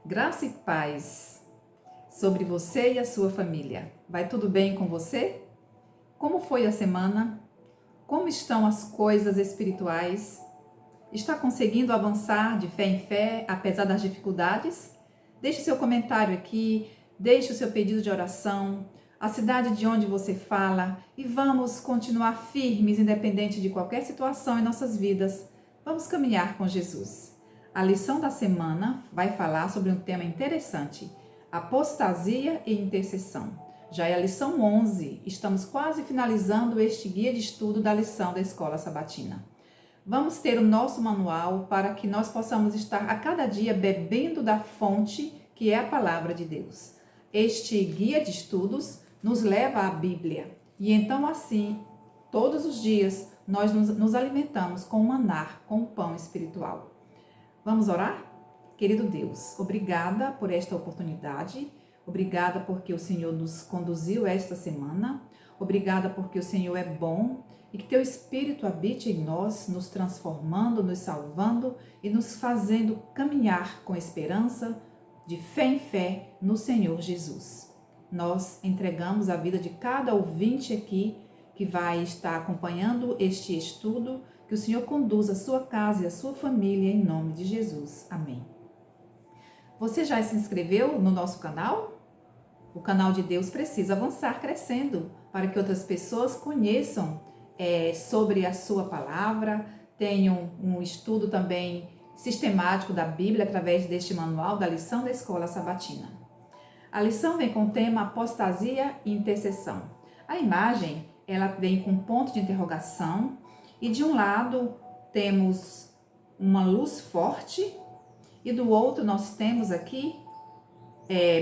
Graça e paz sobre você e a sua família. Vai tudo bem com você? Como foi a semana? Como estão as coisas espirituais? Está conseguindo avançar de fé em fé, apesar das dificuldades? Deixe seu comentário aqui, deixe o seu pedido de oração, a cidade de onde você fala e vamos continuar firmes, independente de qualquer situação em nossas vidas. Vamos caminhar com Jesus. A lição da semana vai falar sobre um tema interessante: apostasia e intercessão. Já é a lição 11, estamos quase finalizando este guia de estudo da lição da Escola Sabatina. Vamos ter o nosso manual para que nós possamos estar a cada dia bebendo da fonte que é a palavra de Deus. Este guia de estudos nos leva à Bíblia e então assim, todos os dias, nós nos alimentamos com o maná, com o pão espiritual. Vamos orar? Querido Deus, obrigada por esta oportunidade, obrigada porque o Senhor nos conduziu esta semana, obrigada porque o Senhor é bom e que Teu Espírito habite em nós, nos transformando, nos salvando e nos fazendo caminhar com esperança, de fé em fé, no Senhor Jesus. Nós entregamos a vida de cada ouvinte aqui que vai estar acompanhando este estudo, que o Senhor conduza a sua casa e a sua família em nome de Jesus. Amém. Você já se inscreveu no nosso canal? O canal de Deus precisa avançar crescendo para que outras pessoas conheçam sobre a sua palavra, tenham um estudo também sistemático da Bíblia através deste manual da lição da Escola Sabatina. A lição vem com o tema apostasia e intercessão. A imagem ela vem com ponto de interrogação e de um lado temos uma luz forte e do outro nós temos aqui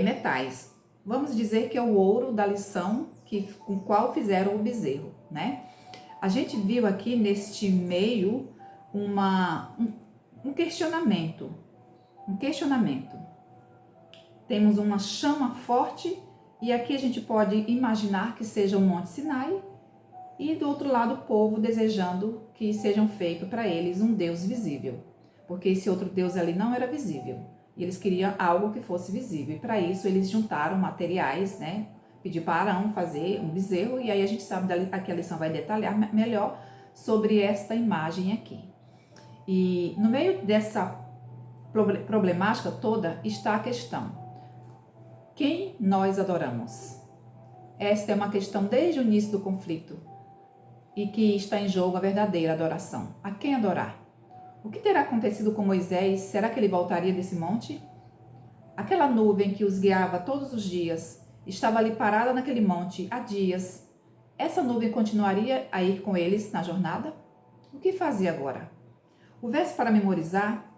metais. Vamos dizer que é o ouro da lição com o qual fizeram o bezerro, né? A gente viu aqui neste meio um questionamento. Temos uma chama forte e aqui a gente pode imaginar que seja o Monte Sinai e do outro lado o povo desejando que sejam feito para eles um Deus visível, porque esse outro Deus ali não era visível e eles queriam algo que fosse visível e para isso eles juntaram materiais, né? Pediu para Arão fazer um bezerro e aí a gente sabe que a lição vai detalhar melhor sobre esta imagem aqui. E no meio dessa problemática toda está a questão: quem nós adoramos? Esta é uma questão desde o início do conflito e que está em jogo a verdadeira adoração. A quem adorar? O que terá acontecido com Moisés? Será que ele voltaria desse monte? Aquela nuvem que os guiava todos os dias estava ali parada naquele monte há dias. Essa nuvem continuaria a ir com eles na jornada? O que fazia agora? O verso para memorizar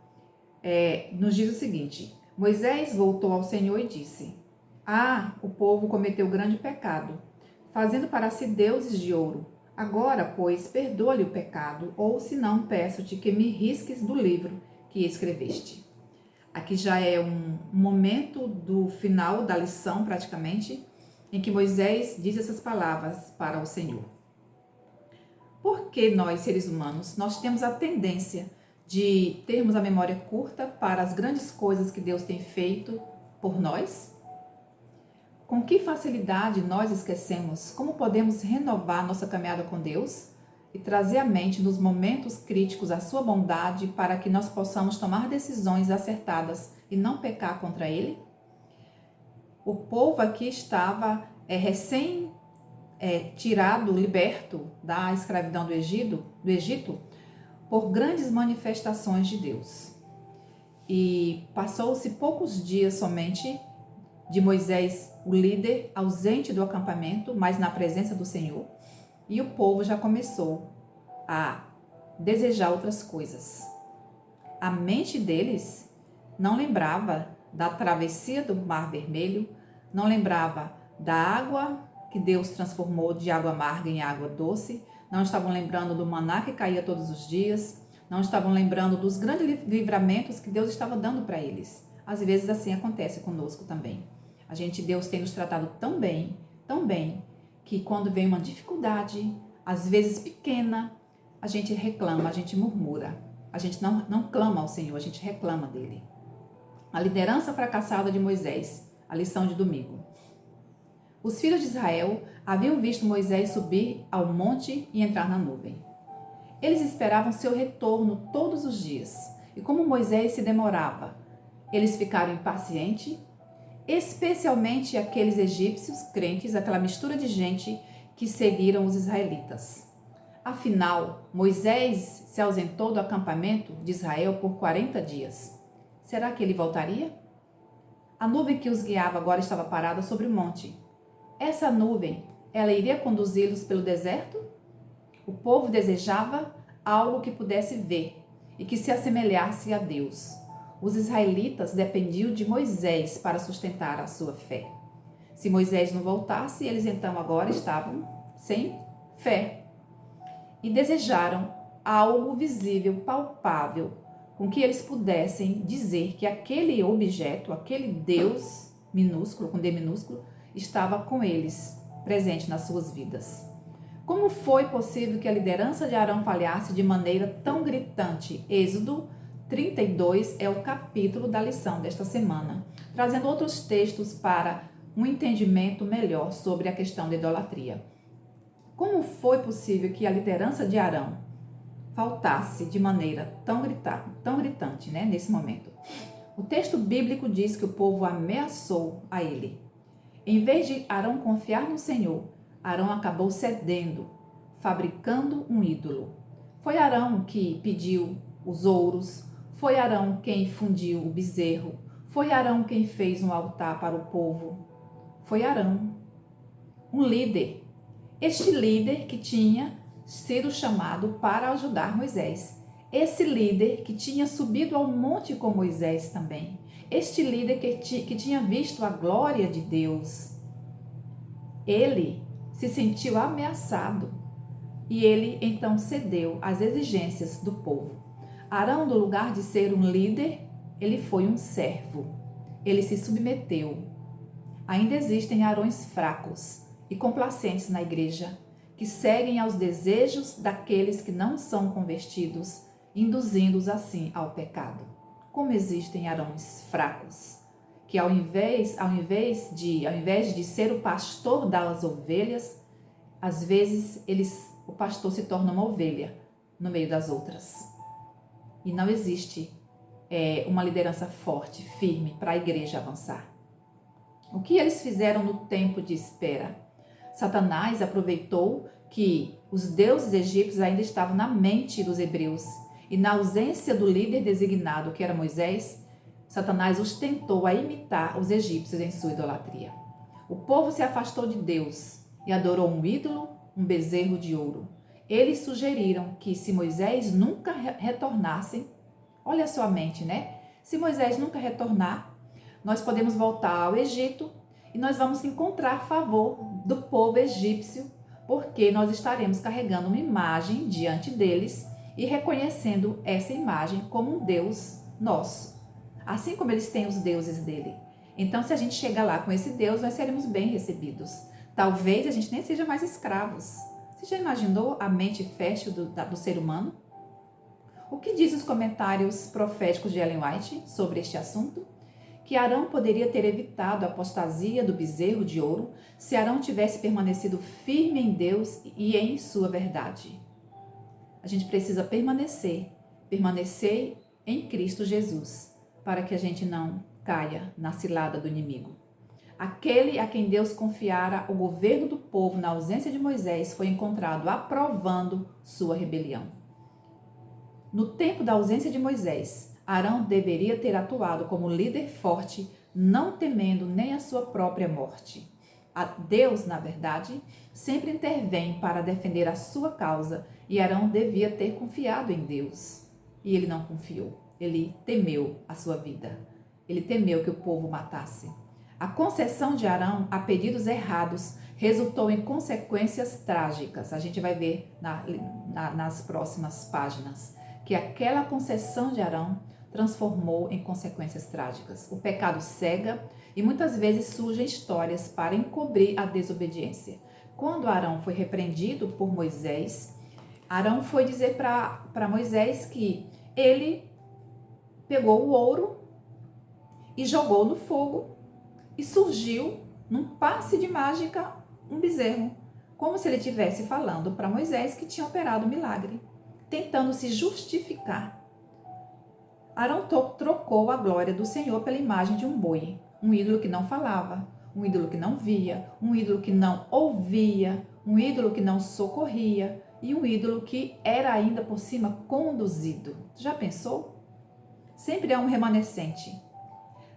nos diz o seguinte: Moisés voltou ao Senhor e disse: o povo cometeu grande pecado, fazendo para si deuses de ouro. Agora, pois, perdoa-lhe o pecado, ou se não, peço-te que me risques do livro que escreveste. Aqui já é um momento do final da lição, praticamente, em que Moisés diz essas palavras para o Senhor. Porque nós, seres humanos, nós temos a tendência de termos a memória curta para as grandes coisas que Deus tem feito por nós? Com que facilidade nós esquecemos como podemos renovar nossa caminhada com Deus e trazer à mente nos momentos críticos a sua bondade para que nós possamos tomar decisões acertadas e não pecar contra Ele? O povo aqui estava tirado, liberto da escravidão do Egito por grandes manifestações de Deus. E passou-se poucos dias somente de Moisés, o líder, ausente do acampamento, mas na presença do Senhor, e o povo já começou a desejar outras coisas. A mente deles não lembrava da travessia do Mar Vermelho, não lembrava da água que Deus transformou de água amarga em água doce, não estavam lembrando do maná que caía todos os dias, não estavam lembrando dos grandes livramentos que Deus estava dando para eles. Às vezes assim acontece conosco também. Deus tem nos tratado tão bem, que quando vem uma dificuldade, às vezes pequena, a gente reclama, a gente murmura. A gente não clama ao Senhor, a gente reclama dele. A liderança fracassada de Moisés, a lição de domingo. Os filhos de Israel haviam visto Moisés subir ao monte e entrar na nuvem. Eles esperavam seu retorno todos os dias, e como Moisés se demorava, eles ficaram impacientes, especialmente aqueles egípcios crentes, aquela mistura de gente que seguiram os israelitas. Afinal, Moisés se ausentou do acampamento de Israel por 40 dias. Será que ele voltaria? A nuvem que os guiava agora estava parada sobre o monte. Essa nuvem, ela iria conduzi-los pelo deserto? O povo desejava algo que pudesse ver e que se assemelhasse a Deus. Os israelitas dependiam de Moisés para sustentar a sua fé. Se Moisés não voltasse, eles então agora estavam sem fé. E desejaram algo visível, palpável, com que eles pudessem dizer que aquele objeto, aquele Deus minúsculo, com D minúsculo, estava com eles, presente nas suas vidas. Como foi possível que a liderança de Arão falhasse de maneira tão gritante? Êxodo 32 é o capítulo da lição desta semana, trazendo outros textos para um entendimento melhor sobre a questão da idolatria. Como foi possível que a liderança de Arão faltasse de maneira tão gritante, nesse momento? O texto bíblico diz que o povo ameaçou a ele. Em vez de Arão confiar no Senhor, Arão acabou cedendo, fabricando um ídolo. Foi Arão que pediu os ouros, foi Arão quem fundiu o bezerro, foi Arão quem fez um altar para o povo. Foi Arão, um líder. Este líder que tinha sido chamado para ajudar Moisés. Esse líder que tinha subido ao monte com Moisés também. Este líder que tinha visto a glória de Deus. Ele se sentiu ameaçado e ele então cedeu às exigências do povo. Arão, no lugar de ser um líder, ele foi um servo. Ele se submeteu. Ainda existem Arões fracos e complacentes na igreja, que seguem aos desejos daqueles que não são convertidos, induzindo-os assim ao pecado. Como existem Arões fracos, que ao invés de ser o pastor das ovelhas, às vezes o pastor se torna uma ovelha no meio das outras. E não existe uma liderança forte, firme, para a igreja avançar. O que eles fizeram no tempo de espera? Satanás aproveitou que os deuses egípcios ainda estavam na mente dos hebreus e na ausência do líder designado, que era Moisés, Satanás os tentou a imitar os egípcios em sua idolatria. O povo se afastou de Deus e adorou um ídolo, um bezerro de ouro. Eles sugeriram que se Moisés nunca retornasse, olha só a mente, Se Moisés nunca retornar, nós podemos voltar ao Egito e nós vamos encontrar favor do povo egípcio, porque nós estaremos carregando uma imagem diante deles e reconhecendo essa imagem como um Deus nosso, assim como eles têm os deuses dele. Então, se a gente chegar lá com esse Deus, nós seremos bem recebidos. Talvez a gente nem seja mais escravos. Você já imaginou a mente fértil do ser humano? O que diz os comentários proféticos de Ellen White sobre este assunto? Que Arão poderia ter evitado a apostasia do bezerro de ouro se Arão tivesse permanecido firme em Deus e em sua verdade. A gente precisa permanecer em Cristo Jesus, para que a gente não caia na cilada do inimigo. Aquele a quem Deus confiara o governo do povo na ausência de Moisés foi encontrado aprovando sua rebelião. No tempo da ausência de Moisés, Arão deveria ter atuado como líder forte, não temendo nem a sua própria morte. Deus, na verdade, sempre intervém para defender a sua causa e Arão devia ter confiado em Deus. E ele não confiou, ele temeu a sua vida, ele temeu que o povo matasse. A concessão de Arão a pedidos errados resultou em consequências trágicas. A gente vai ver nas próximas páginas que aquela concessão de Arão transformou em consequências trágicas. O pecado cega e muitas vezes surgem histórias para encobrir a desobediência. Quando Arão foi repreendido por Moisés, Arão foi dizer para Moisés que ele pegou o ouro e jogou no fogo e surgiu, num passe de mágica, um bezerro, como se ele estivesse falando para Moisés que tinha operado o milagre, tentando se justificar. Arão trocou a glória do Senhor pela imagem de um boi, um ídolo que não falava, um ídolo que não via, um ídolo que não ouvia, um ídolo que não socorria e um ídolo que era ainda por cima conduzido. Já pensou? Sempre há um remanescente.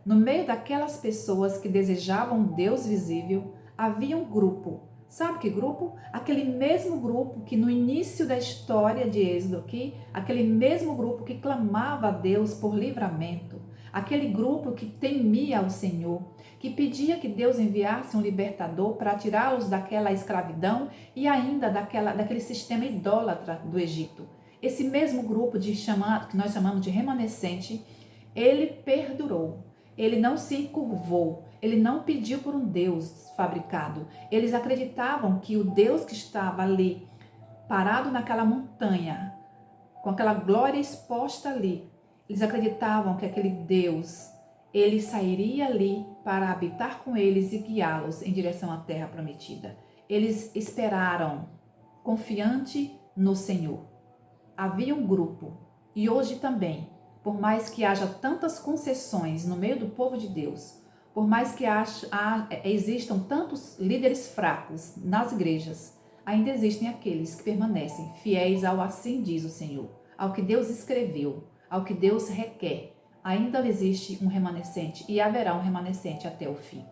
No meio daquelas pessoas que desejavam um Deus visível, havia um grupo. Sabe que grupo? Aquele mesmo grupo que no início da história de Êxodo aqui, aquele mesmo grupo que clamava a Deus por livramento, aquele grupo que temia ao Senhor, que pedia que Deus enviasse um libertador para tirá-los daquela escravidão e ainda daquele sistema idólatra do Egito. Esse mesmo grupo que nós chamamos de remanescente, ele perdurou. Ele não se encurvou, ele não pediu por um Deus fabricado. Eles acreditavam que o Deus que estava ali, parado naquela montanha, com aquela glória exposta ali, eles acreditavam que aquele Deus, ele sairia ali para habitar com eles e guiá-los em direção à terra prometida. Eles esperaram, confiante no Senhor. Havia um grupo, e hoje também, por mais que haja tantas concessões no meio do povo de Deus, por mais que existam tantos líderes fracos nas igrejas, ainda existem aqueles que permanecem fiéis ao assim diz o Senhor, ao que Deus escreveu, ao que Deus requer. Ainda existe um remanescente e haverá um remanescente até o fim.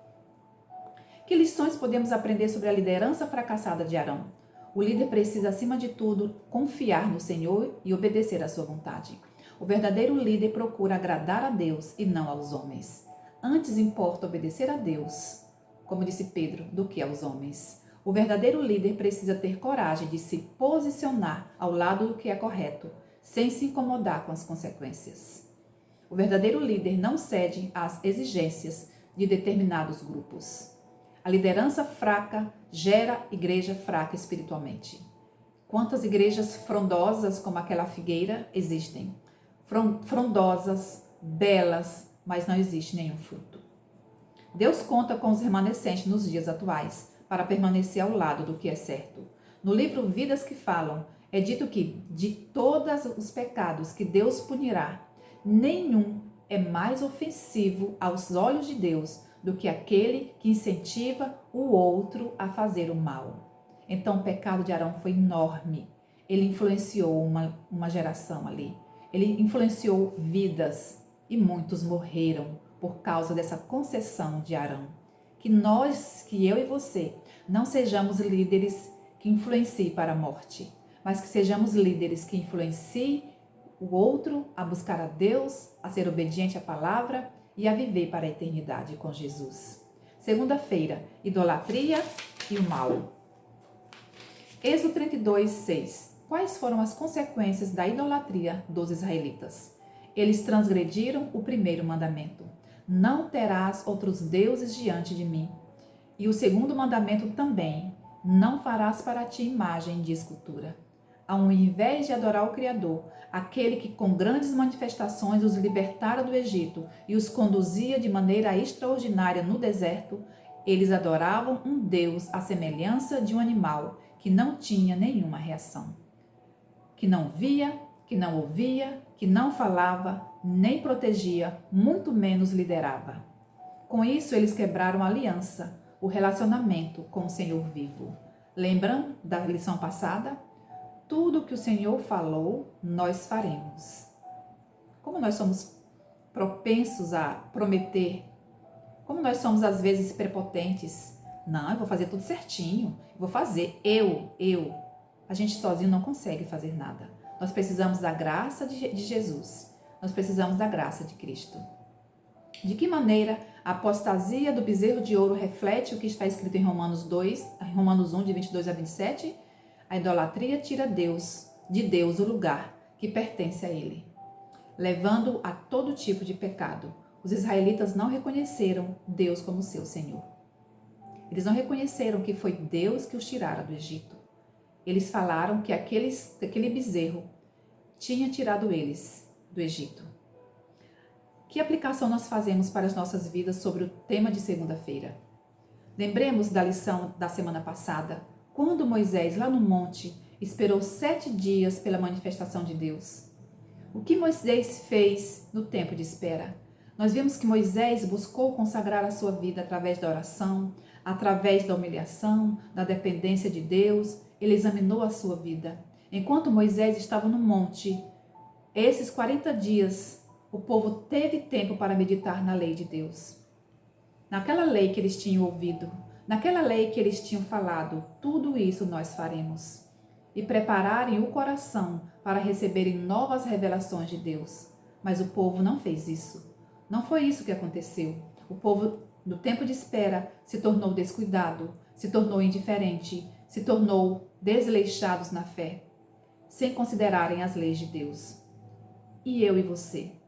Que lições podemos aprender sobre a liderança fracassada de Arão? O líder precisa, acima de tudo, confiar no Senhor e obedecer à sua vontade. O verdadeiro líder procura agradar a Deus e não aos homens. Antes importa obedecer a Deus, como disse Pedro, do que aos homens. O verdadeiro líder precisa ter coragem de se posicionar ao lado do que é correto, sem se incomodar com as consequências. O verdadeiro líder não cede às exigências de determinados grupos. A liderança fraca gera igreja fraca espiritualmente. Quantas igrejas frondosas como aquela figueira existem? Frondosas, belas, mas não existe nenhum fruto. Deus conta com os remanescentes nos dias atuais para permanecer ao lado do que é certo. No livro Vidas que Falam, é dito que de todos os pecados que Deus punirá, nenhum é mais ofensivo aos olhos de Deus do que aquele que incentiva o outro a fazer o mal. Então o pecado de Arão foi enorme. Ele influenciou uma geração ali. Ele influenciou vidas e muitos morreram por causa dessa concessão de Arão. Que eu e você, não sejamos líderes que influenciem para a morte, mas que sejamos líderes que influenciem o outro a buscar a Deus, a ser obediente à palavra e a viver para a eternidade com Jesus. Segunda-feira, idolatria e o mal. Êxodo 32, 6. Quais foram as consequências da idolatria dos israelitas? Eles transgrediram o primeiro mandamento: não terás outros deuses diante de mim. E o segundo mandamento também: não farás para ti imagem de escultura. Ao invés de adorar o Criador, aquele que com grandes manifestações os libertara do Egito e os conduzia de maneira extraordinária no deserto, eles adoravam um Deus à semelhança de um animal que não tinha nenhuma reação, que não via, que não ouvia, que não falava, nem protegia, muito menos liderava. Com isso, eles quebraram a aliança, o relacionamento com o Senhor vivo. Lembram da lição passada? Tudo que o Senhor falou, nós faremos. Como nós somos propensos a prometer, como nós somos às vezes prepotentes. Não, eu vou fazer tudo certinho, vou fazer, eu. A gente sozinho não consegue fazer nada. Nós precisamos da graça de Jesus, nós precisamos da graça de Cristo. De que maneira a apostasia do bezerro de ouro reflete o que está escrito em Romanos 1, de 22 a 27? A idolatria tira de Deus o lugar que pertence a Ele, levando a todo tipo de pecado. Os israelitas não reconheceram Deus como seu Senhor. Eles não reconheceram que foi Deus que os tirara do Egito. Eles falaram que aquele bezerro tinha tirado eles do Egito. Que aplicação nós fazemos para as nossas vidas sobre o tema de segunda-feira? Lembremos da lição da semana passada, quando Moisés, lá no monte, esperou 7 dias pela manifestação de Deus. O que Moisés fez no tempo de espera? Nós vimos que Moisés buscou consagrar a sua vida através da oração, através da humilhação, da dependência de Deus. Ele examinou a sua vida. Enquanto Moisés estava no monte, esses 40 dias, o povo teve tempo para meditar na lei de Deus. Naquela lei que eles tinham ouvido, naquela lei que eles tinham falado, tudo isso nós faremos. E prepararem o coração para receberem novas revelações de Deus. Mas o povo não fez isso. Não foi isso que aconteceu. O povo, no tempo de espera, se tornou descuidado, se tornou indiferente, se tornou desleixados na fé, sem considerarem as leis de Deus. E eu e você?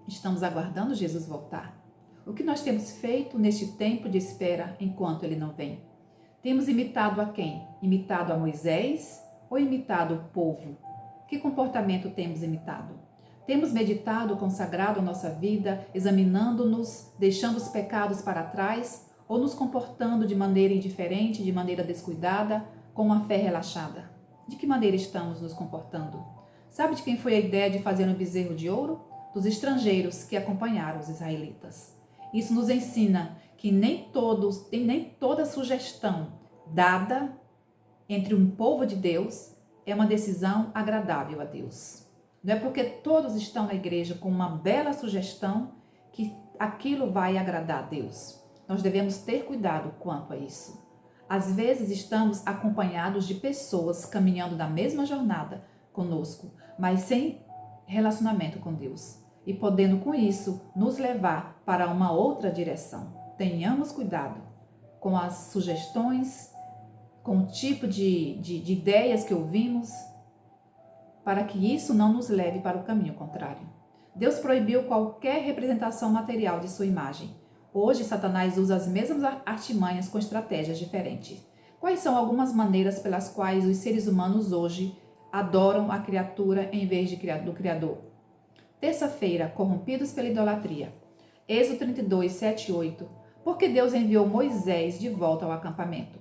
Estamos aguardando Jesus voltar. O que nós temos feito neste tempo de espera enquanto ele não vem? Temos imitado a quem? Imitado a Moisés ou imitado o povo? Que comportamento temos imitado? Temos meditado, consagrado a nossa vida, examinando-nos, deixando os pecados para trás ou nos comportando de maneira indiferente, de maneira descuidada, com uma fé relaxada? De que maneira estamos nos comportando? Sabe de quem foi a ideia de fazer um bezerro de ouro? Dos estrangeiros que acompanharam os israelitas. Isso nos ensina que nem toda sugestão dada entre um povo de Deus é uma decisão agradável a Deus. Não é porque todos estão na igreja com uma bela sugestão que aquilo vai agradar a Deus. Nós devemos ter cuidado quanto a isso. Às vezes estamos acompanhados de pessoas caminhando na mesma jornada conosco, mas sem relacionamento com Deus. E podendo com isso nos levar para uma outra direção. Tenhamos cuidado com as sugestões, com o tipo de ideias que ouvimos, para que isso não nos leve para o caminho contrário. Deus proibiu qualquer representação material de sua imagem. Hoje, Satanás usa as mesmas artimanhas com estratégias diferentes. Quais são algumas maneiras pelas quais os seres humanos hoje adoram a criatura em vez do Criador? Terça-feira, corrompidos pela idolatria. Êxodo 32, 7 e 8. Porque Deus enviou Moisés de volta ao acampamento.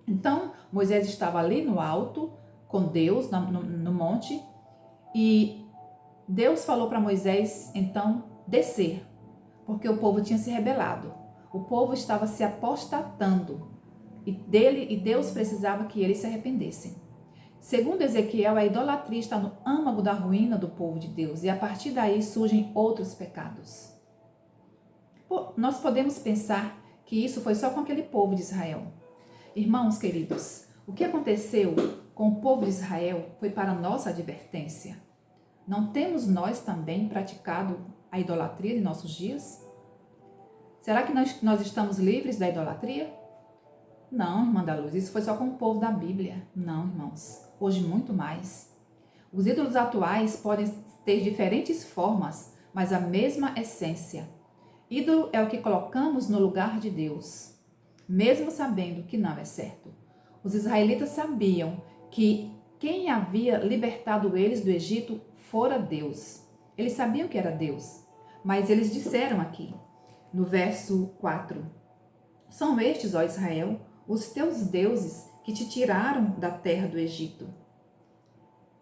Então, Moisés estava ali no alto, com Deus, no monte, e Deus falou para Moisés, então, descer, porque o povo tinha se rebelado. O povo estava se apostatando, e Deus precisava que eles se arrependessem. Segundo Ezequiel, a idolatria está no âmago da ruína do povo de Deus e a partir daí surgem outros pecados. Nós podemos pensar que isso foi só com aquele povo de Israel. Irmãos queridos, o que aconteceu com o povo de Israel foi para nossa advertência. Não temos nós também praticado a idolatria em nossos dias? Será que nós estamos livres da idolatria? Não, irmã da luz, isso foi só com o povo da Bíblia. Não, irmãos, hoje muito mais. Os ídolos atuais podem ter diferentes formas, mas a mesma essência. Ídolo é o que colocamos no lugar de Deus, mesmo sabendo que não é certo. Os israelitas sabiam que quem havia libertado eles do Egito fora Deus. Eles sabiam que era Deus, mas eles disseram aqui, no verso 4, são estes, ó Israel, os teus deuses que te tiraram da terra do Egito.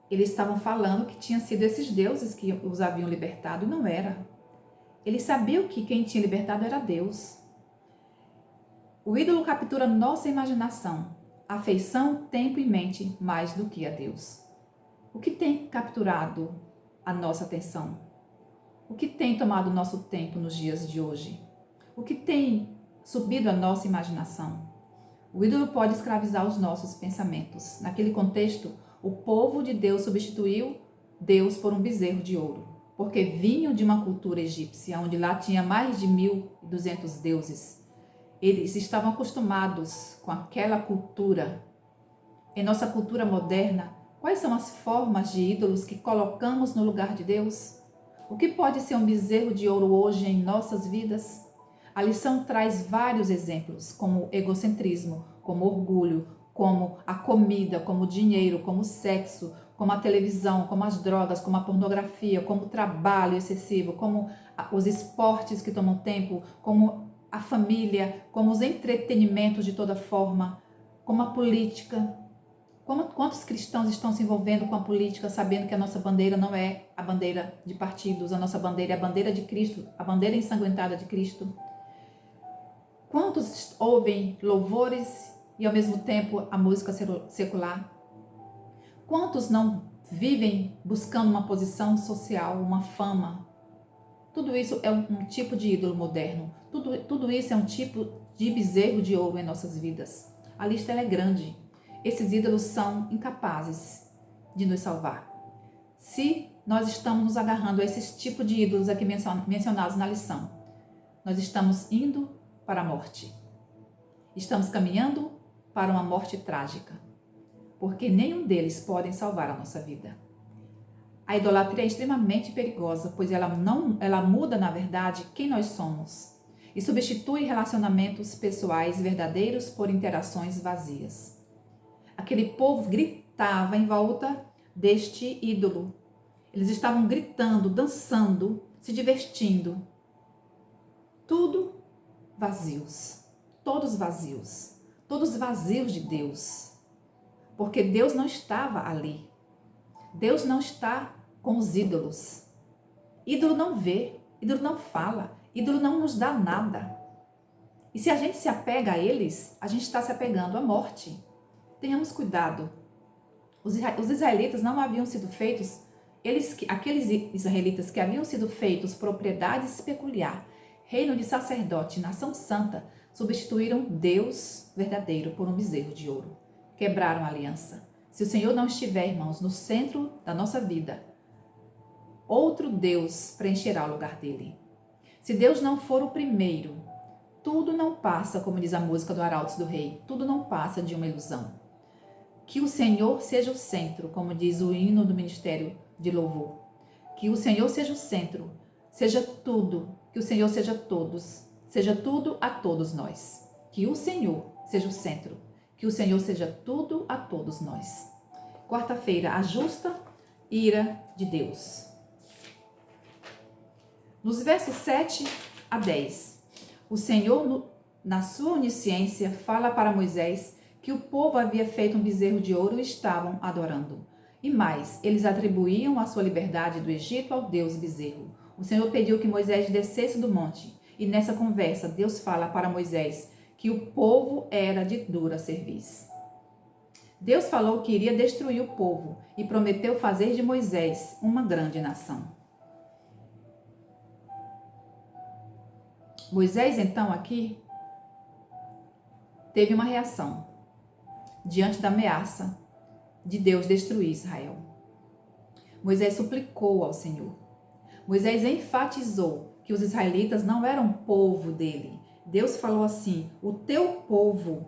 Eles estavam falando que tinham sido esses deuses que os haviam libertado, e não era. Eles sabiam que quem tinha libertado era Deus. O ídolo captura nossa imaginação, afeição, tempo e mente mais do que a Deus. O que tem capturado a nossa atenção? O que tem tomado o nosso tempo nos dias de hoje? O que tem subido a nossa imaginação? O ídolo pode escravizar os nossos pensamentos. Naquele contexto, o povo de Deus substituiu Deus por um bezerro de ouro, porque vinham de uma cultura egípcia, onde lá tinha mais de 1.200 deuses. Eles estavam acostumados com aquela cultura. Em nossa cultura moderna, quais são as formas de ídolos que colocamos no lugar de Deus? O que pode ser um bezerro de ouro hoje em nossas vidas? A lição traz vários exemplos, como egocentrismo, como orgulho, como a comida, como o dinheiro, como o sexo, como a televisão, como as drogas, como a pornografia, como o trabalho excessivo, como os esportes que tomam tempo, como a família, como os entretenimentos de toda forma, como a política. Quantos cristãos estão se envolvendo com a política, sabendo que a nossa bandeira não é a bandeira de partidos, a nossa bandeira é a bandeira de Cristo, a bandeira ensanguentada de Cristo? Quantos ouvem louvores e ao mesmo tempo a música secular? Quantos não vivem buscando uma posição social, uma fama? Tudo isso é um tipo de ídolo moderno. Tudo isso é um tipo de bezerro de ouro em nossas vidas. A lista é grande. Esses ídolos são incapazes de nos salvar. Se nós estamos nos agarrando a esses tipos de ídolos aqui mencionados na lição, nós estamos indo para a morte. Estamos caminhando para uma morte trágica, porque nenhum deles podem salvar a nossa vida. A idolatria é extremamente perigosa, pois ela muda, na verdade, quem nós somos e substitui relacionamentos pessoais verdadeiros por interações vazias. Aquele povo gritava em volta deste ídolo. Eles estavam gritando, dançando, se divertindo. Tudo vazios, todos vazios de Deus, porque Deus não estava ali. Deus não está com os ídolos. Ídolo não vê, ídolo não fala, ídolo não nos dá nada. E se a gente se apega a eles, a gente está se apegando à morte. Tenhamos cuidado. Os israelitas não haviam sido feitos, aqueles israelitas que haviam sido feitos propriedades peculiar, reino de sacerdote, nação santa, substituíram Deus verdadeiro por um bezerro de ouro. Quebraram a aliança. Se o Senhor não estiver, irmãos, no centro da nossa vida, outro Deus preencherá o lugar dele. Se Deus não for o primeiro, tudo não passa, como diz a música do Arautos do Rei, tudo não passa de uma ilusão. Que o Senhor seja o centro, como diz o hino do Ministério de Louvor. Que o Senhor seja o centro, seja tudo, que o Senhor seja todos, seja tudo a todos nós. Que o Senhor seja o centro, que o Senhor seja tudo a todos nós. Quarta-feira, a justa ira de Deus. Nos versos 7 a 10, o Senhor, na sua onisciência, fala para Moisés que o povo havia feito um bezerro de ouro e estavam adorando. E mais, eles atribuíam a sua liberdade do Egito ao Deus bezerro. O Senhor pediu que Moisés descesse do monte. E nessa conversa, Deus fala para Moisés que o povo era de dura cerviz. Deus falou que iria destruir o povo e prometeu fazer de Moisés uma grande nação. Moisés, então, aqui, teve uma reação diante da ameaça de Deus destruir Israel. Moisés suplicou ao Senhor. Moisés enfatizou que os israelitas não eram povo dele. Deus falou assim: o teu povo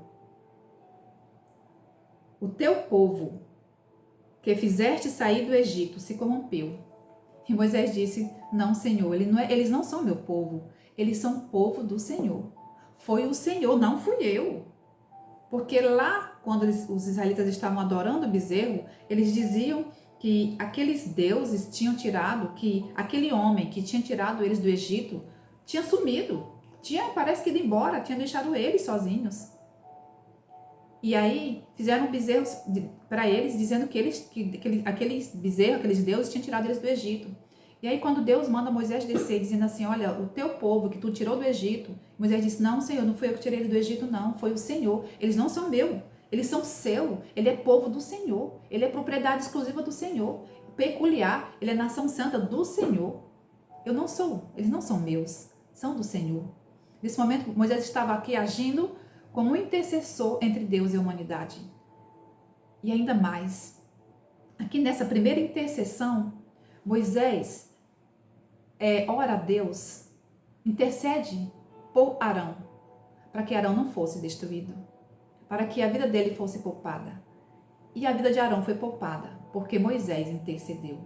que fizeste sair do Egito se corrompeu. E Moisés disse: não, Senhor, eles não são meu povo, eles são povo do Senhor. Foi o Senhor, não fui eu. Porque lá, quando os israelitas estavam adorando o bezerro, eles diziam que aqueles deuses tinham tirado, que aquele homem que tinha tirado eles do Egito tinha sumido, parece que ido embora, tinha deixado eles sozinhos. E aí fizeram bezerros para eles, dizendo que aqueles bezerros, aqueles deuses tinham tirado eles do Egito. E aí quando Deus manda Moisés descer, dizendo assim: olha, o teu povo que tu tirou do Egito, Moisés disse: não, Senhor, não fui eu que tirei eles do Egito, não, foi o Senhor. Eles não são meu, eles são seu, ele é povo do Senhor, ele é propriedade exclusiva do Senhor, peculiar, ele é nação santa do Senhor. Eles não são meus, são do Senhor. Nesse momento, Moisés estava aqui agindo como um intercessor entre Deus e a humanidade. E ainda mais, aqui nessa primeira intercessão, Moisés ora a Deus, intercede por Arão, para que Arão não fosse destruído, para que a vida dele fosse poupada. E a vida de Arão foi poupada, porque Moisés intercedeu.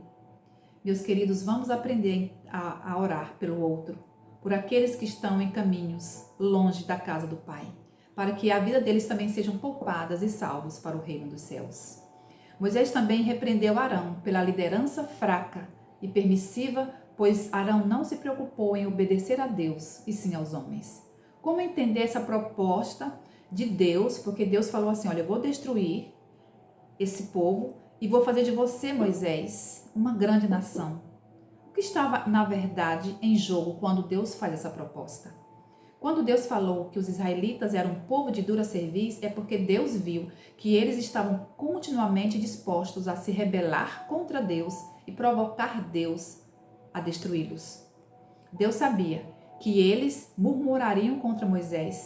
Meus queridos, vamos aprender a orar pelo outro, por aqueles que estão em caminhos longe da casa do Pai, para que a vida deles também sejam poupadas e salvos para o reino dos céus. Moisés também repreendeu Arão pela liderança fraca e permissiva pois Arão não se preocupou em obedecer a Deus, e sim aos homens. Como entender essa proposta de Deus? Porque Deus falou assim, olha, eu vou destruir esse povo e vou fazer de você, Moisés, uma grande nação. O que estava, na verdade, em jogo quando Deus faz essa proposta? Quando Deus falou que os israelitas eram um povo de dura cerviz, é porque Deus viu que eles estavam continuamente dispostos a se rebelar contra Deus e provocar Deus a destruí-los. Deus sabia que eles murmurariam contra Moisés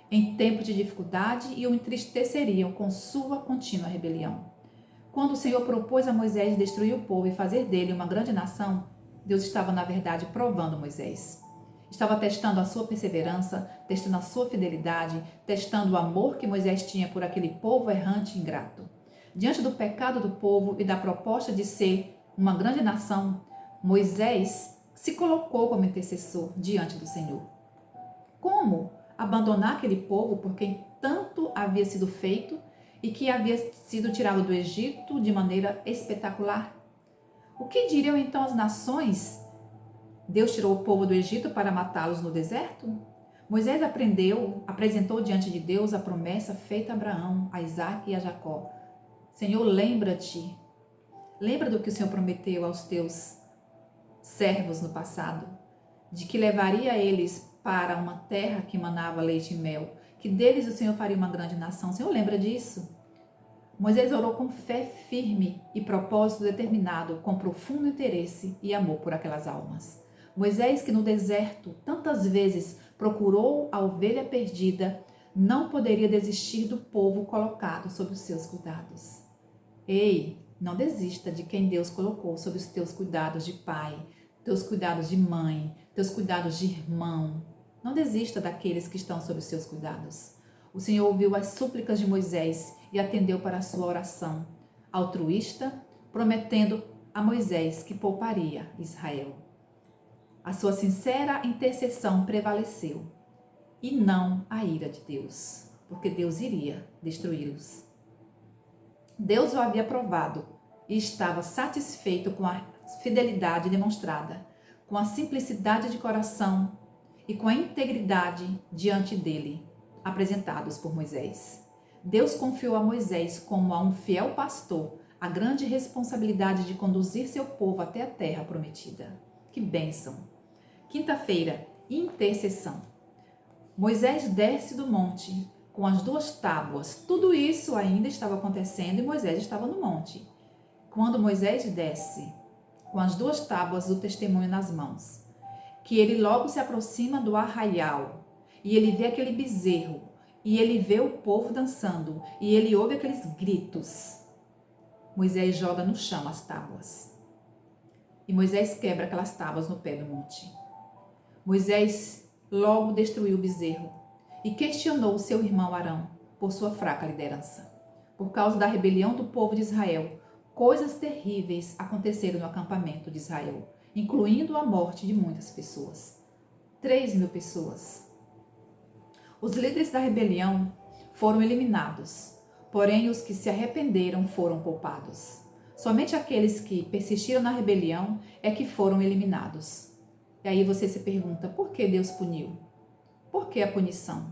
em tempo de dificuldade e o entristeceriam com sua contínua rebelião. Quando o Senhor propôs a Moisés destruir o povo e fazer dele uma grande nação, Deus estava, na verdade, provando Moisés. Estava testando a sua perseverança, testando a sua fidelidade, testando o amor que Moisés tinha por aquele povo errante e ingrato. Diante do pecado do povo e da proposta de ser uma grande nação, Moisés se colocou como intercessor diante do Senhor. Como abandonar aquele povo por quem tanto havia sido feito e que havia sido tirado do Egito de maneira espetacular? O que diriam então as nações? Deus tirou o povo do Egito para matá-los no deserto? Moisés apresentou diante de Deus a promessa feita a Abraão, a Isaque e a Jacó. Senhor, lembra-te. Lembra do que o Senhor prometeu aos teus servos no passado, de que levaria eles para uma terra que manava leite e mel, que deles o Senhor faria uma grande nação. O Senhor lembra disso? Moisés orou com fé firme e propósito determinado, com profundo interesse e amor por aquelas almas. Moisés, que no deserto tantas vezes procurou a ovelha perdida, não poderia desistir do povo colocado sob os seus cuidados. Ei, não desista de quem Deus colocou sob os teus cuidados de pai, teus cuidados de mãe, teus cuidados de irmão. Não desista daqueles que estão sob os seus cuidados. O Senhor ouviu as súplicas de Moisés e atendeu para a sua oração, altruísta, prometendo a Moisés que pouparia Israel. A sua sincera intercessão prevaleceu, e não a ira de Deus, porque Deus iria destruí-los. Deus o havia provado e estava satisfeito com a fidelidade demonstrada, com a simplicidade de coração e com a integridade diante dele, apresentados por Moisés. Deus confiou a Moisés como a um fiel pastor a grande responsabilidade de conduzir seu povo até a terra prometida. Que bênção! Quinta-feira, intercessão. Moisés desce do monte com as 2 tábuas. Tudo isso ainda estava acontecendo e Moisés estava no monte. Quando Moisés desce com as 2 tábuas do testemunho nas mãos, que ele logo se aproxima do arraial e ele vê aquele bezerro e ele vê o povo dançando e ele ouve aqueles gritos. Moisés joga no chão as tábuas e Moisés quebra aquelas tábuas no pé do monte. Moisés logo destruiu o bezerro e questionou seu irmão Arão por sua fraca liderança. Por causa da rebelião do povo de Israel, coisas terríveis aconteceram no acampamento de Israel, incluindo a morte de muitas pessoas. 3.000 pessoas. Os líderes da rebelião foram eliminados, porém os que se arrependeram foram poupados. Somente aqueles que persistiram na rebelião é que foram eliminados. E aí você se pergunta, por que Deus puniu? Por que a punição?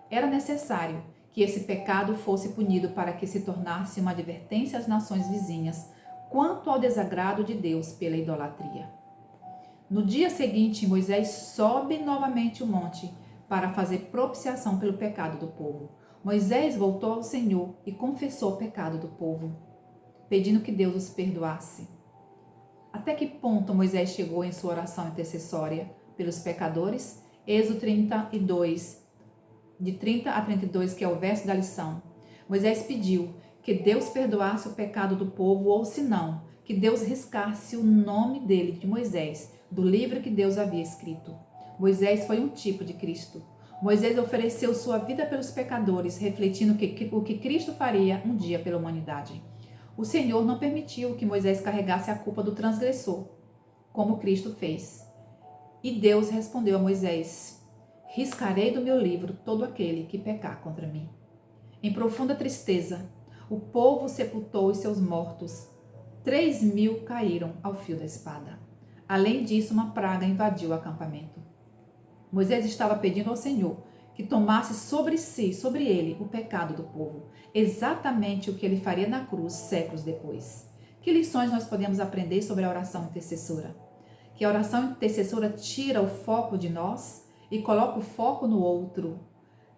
Era necessário que esse pecado fosse punido para que se tornasse uma advertência às nações vizinhas quanto ao desagrado de Deus pela idolatria. No dia seguinte, Moisés sobe novamente o monte para fazer propiciação pelo pecado do povo. Moisés voltou ao Senhor e confessou o pecado do povo, pedindo que Deus os perdoasse. Até que ponto Moisés chegou em sua oração intercessória pelos pecadores? Êxodo 32, de 30 a 32, que é o verso da lição. Moisés pediu que Deus perdoasse o pecado do povo, ou se não, que Deus riscasse o nome dele, de Moisés, do livro que Deus havia escrito. Moisés foi um tipo de Cristo. Moisés ofereceu sua vida pelos pecadores, refletindo o que Cristo faria um dia pela humanidade. O Senhor não permitiu que Moisés carregasse a culpa do transgressor, como Cristo fez. E Deus respondeu a Moisés: riscarei do meu livro todo aquele que pecar contra mim. Em profunda tristeza, o povo sepultou os seus mortos. 3.000 caíram ao fio da espada. Além disso, uma praga invadiu o acampamento. Moisés estava pedindo ao Senhor que tomasse sobre si, sobre ele, o pecado do povo, exatamente o que ele faria na cruz séculos depois. Que lições nós podemos aprender sobre a oração intercessora? Que a oração intercessora tira o foco de nós e coloca o foco no outro,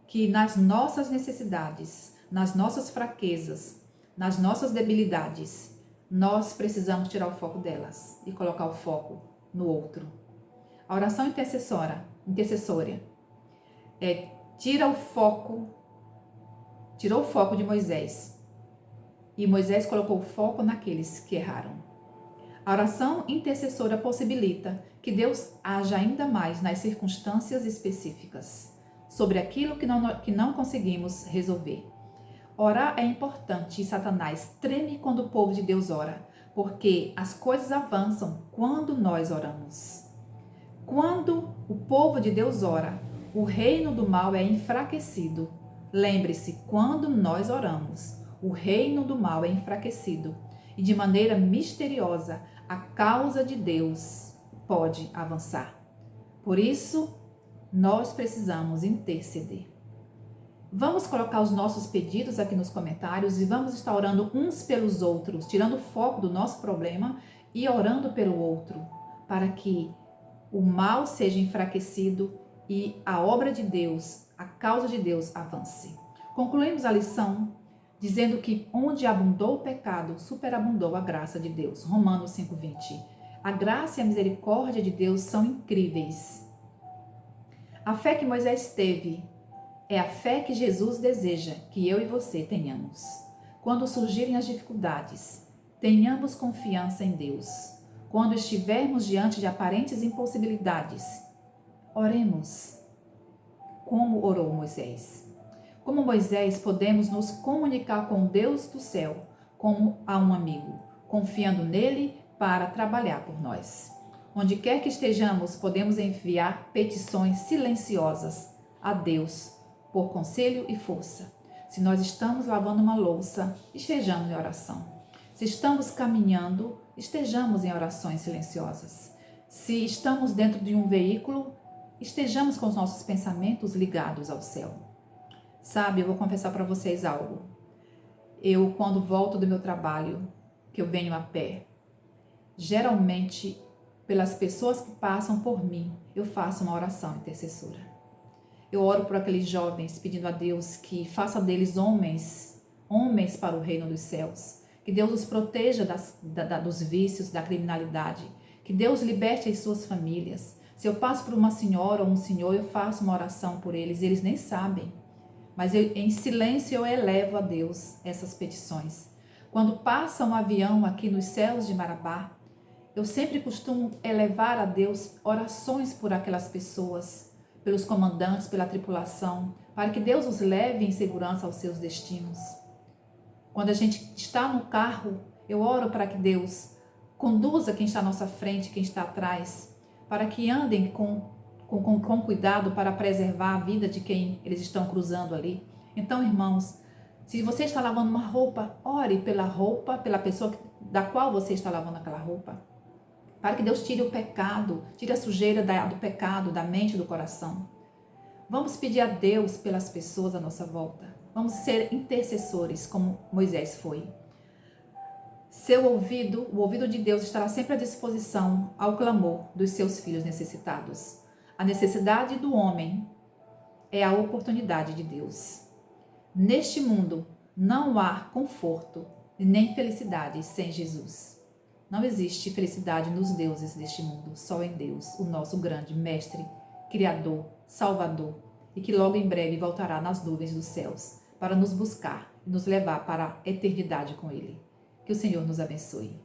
que nas nossas necessidades, nas nossas fraquezas, nas nossas debilidades, nós precisamos tirar o foco delas e colocar o foco no outro. A oração intercessora tirou o foco de Moisés. E Moisés colocou o foco naqueles que erraram. A oração intercessora possibilita que Deus haja ainda mais nas circunstâncias específicas, sobre aquilo que não conseguimos resolver. Orar é importante e Satanás treme quando o povo de Deus ora, porque as coisas avançam quando nós oramos. Quando o povo de Deus ora, o reino do mal é enfraquecido. Lembre-se, quando nós oramos, o reino do mal é enfraquecido e de maneira misteriosa a causa de Deus pode avançar. Por isso, nós precisamos interceder. Vamos colocar os nossos pedidos aqui nos comentários e vamos estar orando uns pelos outros, tirando o foco do nosso problema e orando pelo outro, para que o mal seja enfraquecido e a obra de Deus, a causa de Deus avance. Concluímos a lição dizendo que onde abundou o pecado, superabundou a graça de Deus. Romanos 5:20. A graça e a misericórdia de Deus são incríveis. A fé que Moisés teve é a fé que Jesus deseja que eu e você tenhamos. Quando surgirem as dificuldades, tenhamos confiança em Deus. Quando estivermos diante de aparentes impossibilidades, oremos como orou Moisés. Como Moisés, podemos nos comunicar com Deus do céu como a um amigo, confiando nele para trabalhar por nós. Onde quer que estejamos, podemos enviar petições silenciosas a Deus por conselho e força. Se nós estamos lavando uma louça, estejamos em oração. Se estamos caminhando, estejamos em orações silenciosas. Se estamos dentro de um veículo, estejamos com os nossos pensamentos ligados ao céu. Sabe, eu vou confessar para vocês algo. Eu, quando volto do meu trabalho, que eu venho a pé, geralmente, pelas pessoas que passam por mim, eu faço uma oração intercessora. Eu oro por aqueles jovens, pedindo a Deus que faça deles homens para o reino dos céus. Que Deus os proteja dos vícios, da criminalidade. Que Deus liberte as suas famílias. Se eu passo por uma senhora ou um senhor, eu faço uma oração por eles, eles nem sabem. Mas em silêncio eu elevo a Deus essas petições. Quando passa um avião aqui nos céus de Marabá, eu sempre costumo elevar a Deus orações por aquelas pessoas, pelos comandantes, pela tripulação, para que Deus os leve em segurança aos seus destinos. Quando a gente está no carro, eu oro para que Deus conduza quem está à nossa frente, quem está atrás, para que andem com cuidado para preservar a vida de quem eles estão cruzando ali. Então, irmãos, se você está lavando uma roupa, ore pela roupa, pela pessoa da qual você está lavando aquela roupa, para que Deus tire o pecado, tire a sujeira do pecado, da mente e do coração. Vamos pedir a Deus pelas pessoas à nossa volta. Vamos ser intercessores, como Moisés foi. O ouvido de Deus estará sempre à disposição ao clamor dos seus filhos necessitados. A necessidade do homem é a oportunidade de Deus. Neste mundo não há conforto e nem felicidade sem Jesus. Não existe felicidade nos deuses deste mundo, só em Deus, o nosso grande mestre, criador, salvador, e que logo em breve voltará nas nuvens dos céus para nos buscar e nos levar para a eternidade com ele. Que o Senhor nos abençoe.